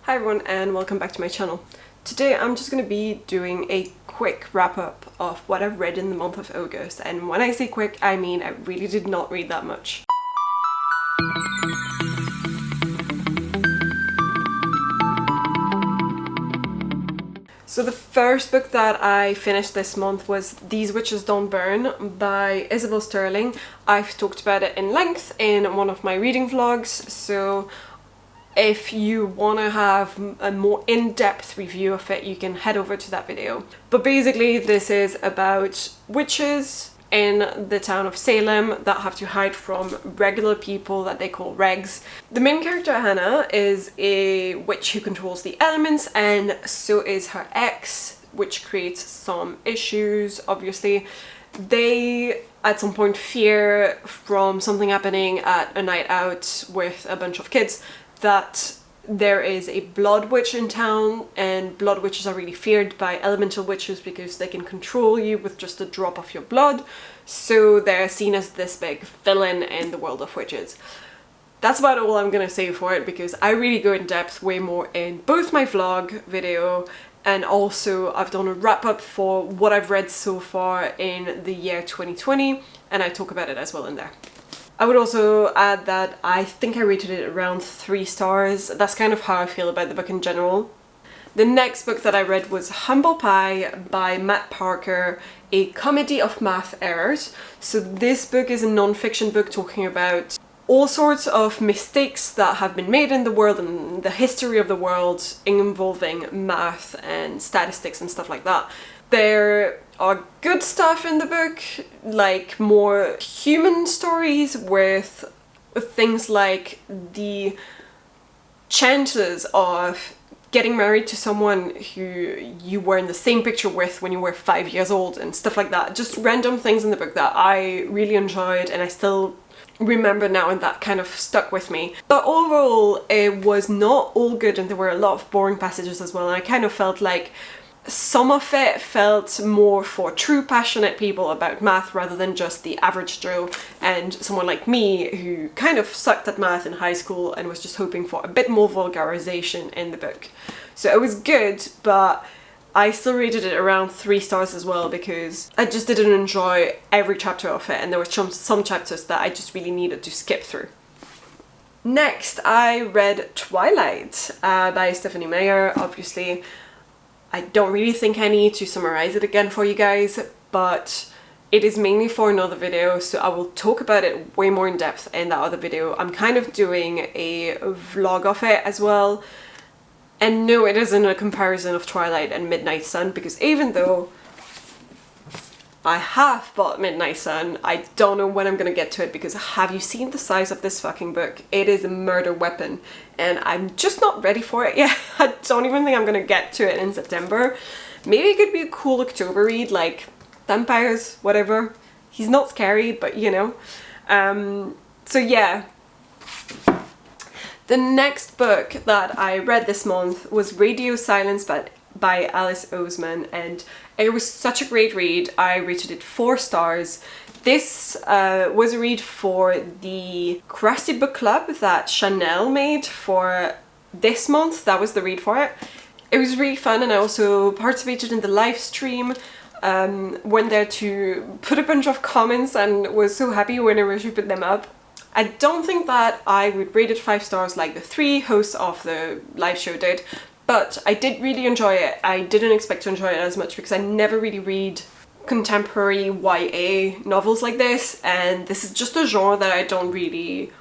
Hi everyone and welcome back to my channel. Today I'm just going to be doing a quick wrap up of what I've read in the month of August, and when I say quick I mean I really did not read that much. So the first book that I finished this month was These Witches Don't Burn by Isabel Sterling. I've talked about it in length in one of my reading vlogs, so if you want to have a more in-depth review of it, you can head over to that video. But basically this is about witches in the town of Salem that have to hide from regular people that they call regs. The main character, Hannah, is a witch who controls the elements, and so is her ex, which creates some issues, obviously. They at some point fear from something happening at a night out with a bunch of kids that there is a blood witch in town, and blood witches are really feared by elemental witches because they can control you with just a drop of your blood, so they're seen as this big villain in the world of witches. That's about all I'm gonna say for it, because I really go in depth way more in both my vlog video and also I've done a wrap up for what I've read so far in the year 2020, and I talk about it as well in there. I would also add that I think I rated it around 3 stars. That's kind of how I feel about the book in general. The next book that I read was Humble Pie by Matt Parker, a comedy of math errors. So this book is a non-fiction book talking about all sorts of mistakes that have been made in the world and the history of the world involving math and statistics and stuff like that. There are good stuff in the book, like more human stories with things like the chances of getting married to someone who you were in the same picture with when you were 5 years old and stuff like that. Just random things in the book that I really enjoyed and I still remember now, and that kind of stuck with me. But overall it was not all good, and there were a lot of boring passages as well, and I kind of felt like some of it felt more for true passionate people about math rather than just the average Joe and someone like me who kind of sucked at math in high school and was just hoping for a bit more vulgarization in the book. So it was good, but I still rated it around 3 stars as well, because I just didn't enjoy every chapter of it, and there were some chapters that I just really needed to skip through. Next, I read Twilight by Stephenie Meyer. Obviously, I don't really think I need to summarize it again for you guys, but it is mainly for another video, so I will talk about it way more in depth in that other video. I'm kind of doing a vlog of it as well. And no, it isn't a comparison of Twilight and Midnight Sun, because even though I have bought Midnight Sun, I don't know when I'm gonna get to it, because have you seen the size of this fucking book? It is a murder weapon, and I'm just not ready for it yet. I don't even think I'm gonna get to it in September. Maybe it could be a cool October read, like vampires, whatever. He's not scary, but you know. So yeah. The next book that I read this month was Radio Silence by Alice Oseman, and it was such a great read. I rated it 4 stars. This was a read for the Crusty Book Club that Chanel made for this month. That was the read for it. It was really fun, and I also participated in the live stream. Went there to put a bunch of comments and was so happy whenever she put them up. I don't think that I would rate it 5 stars like the 3 hosts of the live show did, but I did really enjoy it. I didn't expect to enjoy it as much because I never really read contemporary YA novels like this, and this is just a genre that I don't really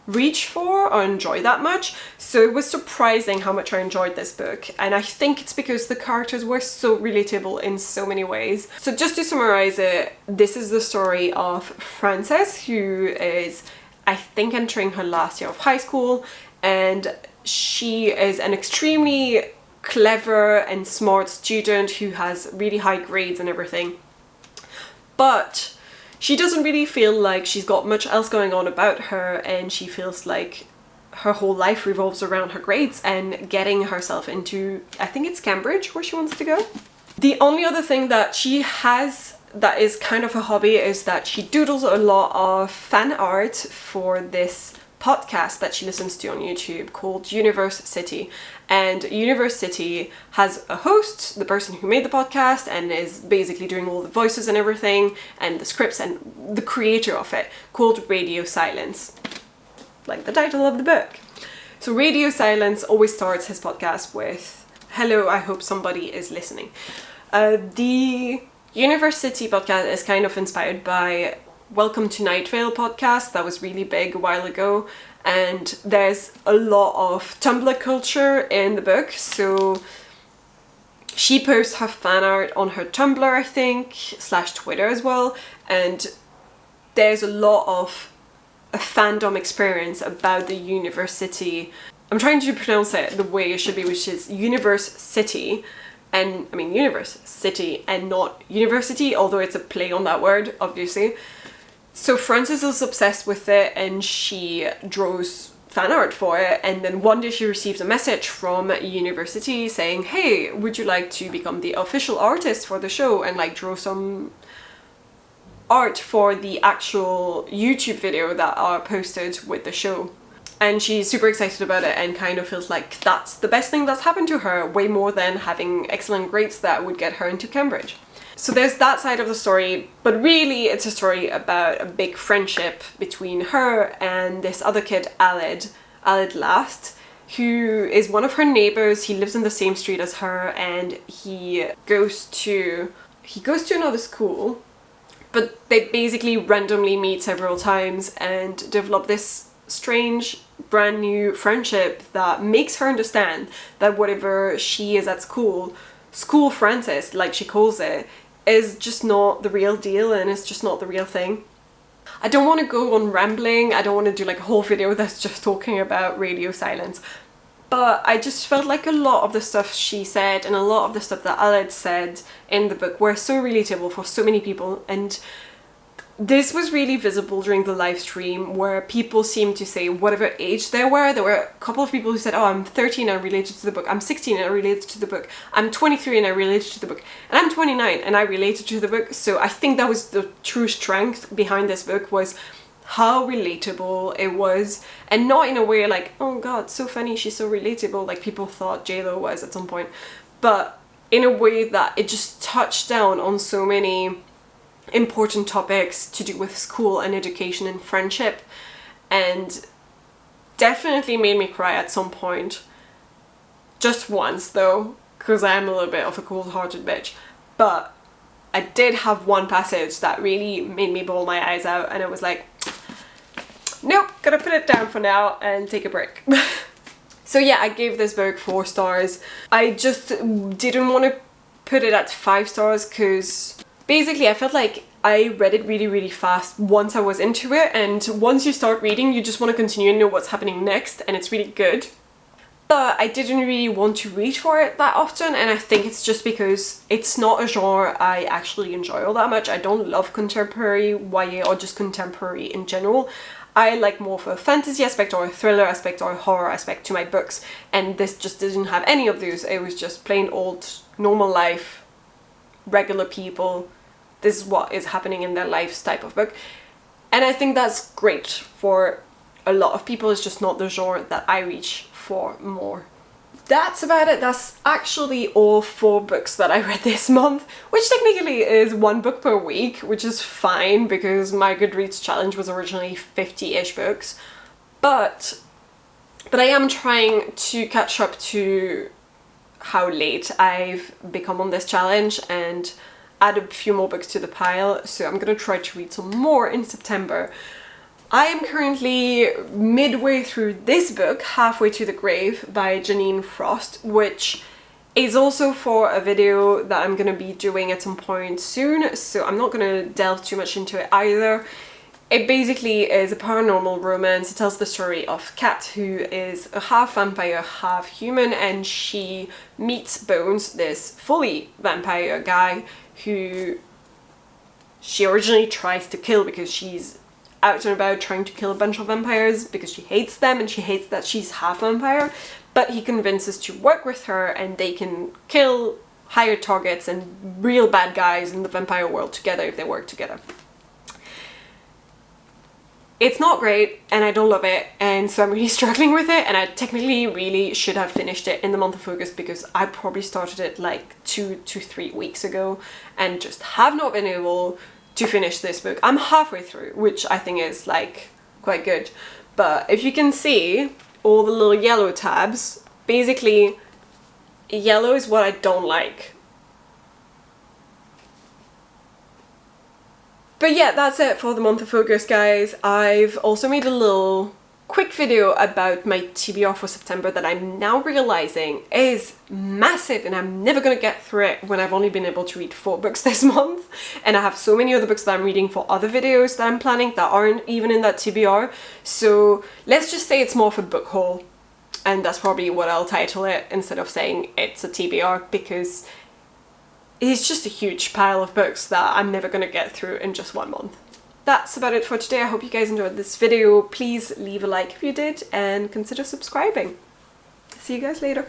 reach for or enjoy that much, so it was surprising how much I enjoyed this book, and I think it's because the characters were so relatable in so many ways. So just to summarize it, this is the story of Frances, who is, I think, entering her last year of high school, and she is an extremely clever and smart student who has really high grades and everything, but she doesn't really feel like she's got much else going on about her, and she feels like her whole life revolves around her grades and getting herself into, I think it's Cambridge where she wants to go. The only other thing that she has that is kind of a hobby is that she doodles a lot of fan art for this podcast that she listens to on YouTube called Universe City. And Universe City has a host, the person who made the podcast and is basically doing all the voices and everything and the scripts, and the creator of it, called Radio Silence, like the title of the book. So Radio Silence always starts his podcast with, "Hello, I hope somebody is listening." The Universe City podcast is kind of inspired by Welcome to Night Vale podcast that was really big a while ago, and there's a lot of Tumblr culture in the book. So she posts her fan art on her Tumblr, I think, / Twitter as well, and there's a lot of a fandom experience about the Universe City. I'm trying to pronounce it the way it should be, which is Universe City, and I mean Universe City and not University, although it's a play on that word, obviously. So Frances is obsessed with it and she draws fan art for it, and then one day she receives a message from University saying, "Hey, would you like to become the official artist for the show and like draw some art for the actual YouTube video that are posted with the show?" And she's super excited about it and kind of feels like that's the best thing that's happened to her, way more than having excellent grades that would get her into Cambridge. So there's that side of the story, but really it's a story about a big friendship between her and this other kid, Aled Last, who is one of her neighbors. He lives in the same street as her, and he goes to another school, but they basically randomly meet several times and develop this strange brand new friendship that makes her understand that whatever she is at school Frances, like she calls it, is just not the real deal and it's just not the real thing. I don't want to go on rambling, I don't want to do like a whole video that's just talking about Radio Silence, but I just felt like a lot of the stuff she said and a lot of the stuff that Aled said in the book were so relatable for so many people, and this was really visible during the live stream where people seemed to say whatever age they were. There were a couple of people who said, "Oh, I'm 13 and I related to the book. I'm 16 and I related to the book. I'm 23 and I related to the book. And I'm 29 and I related to the book." So I think that was the true strength behind this book, was how relatable it was, and not in a way like, "Oh god, so funny, she's so relatable," like people thought JLo was at some point, but in a way that it just touched down on so many important topics to do with school and education and friendship, and definitely made me cry at some point. Just once though, because I am a little bit of a cold-hearted bitch, but I did have one passage that really made me bawl my eyes out, and it was like, nope, gotta put it down for now and take a break. So yeah, I gave this book 4 stars. I just didn't want to put it at 5 stars because basically I felt like I read it really, really fast once I was into it, and once you start reading you just want to continue and know what's happening next, and it's really good. But I didn't really want to reach for it that often, and I think it's just because it's not a genre I actually enjoy all that much. I don't love contemporary YA or just contemporary in general. I like more of a fantasy aspect or a thriller aspect or a horror aspect to my books, and this just didn't have any of those. It was just plain old, normal life, regular people, this is what is happening in their lives type of book. And I think that's great for a lot of people. It's just not the genre that I reach for more. That's about it. That's actually all 4 books that I read this month, which technically is 1 book per week, which is fine because my Goodreads challenge was originally 50-ish books. But I am trying to catch up to how late I've become on this challenge and add a few more books to the pile, so I'm gonna try to read some more in September. I am currently midway through this book, Halfway to the Grave by Janine Frost, which is also for a video that I'm gonna be doing at some point soon, so I'm not gonna delve too much into it either. It basically is a paranormal romance. It tells the story of Kat, who is a half vampire, half human, and she meets Bones, this fully vampire guy who she originally tries to kill because she's out and about trying to kill a bunch of vampires because she hates them and she hates that she's half vampire, but he convinces to work with her and they can kill higher targets and real bad guys in the vampire world together if they work together. It's not great and I don't love it, and so I'm really struggling with it, and I technically really should have finished it in the month of August because I probably started it like 2 to 3 weeks ago and just have not been able to finish this book. I'm halfway through, which I think is like quite good. But if you can see all the little yellow tabs, basically yellow is what I don't like. But yeah, that's it for the month of August, guys. I've also made a little quick video about my TBR for September that I'm now realizing is massive, and I'm never gonna get through it when I've only been able to read 4 books this month, and I have so many other books that I'm reading for other videos that I'm planning that aren't even in that TBR. So let's just say it's more of a book haul, and that's probably what I'll title it instead of saying it's a TBR, because it's just a huge pile of books that I'm never gonna get through in just 1 month. That's about it for today. I hope you guys enjoyed this video. Please leave a like if you did and consider subscribing. See you guys later.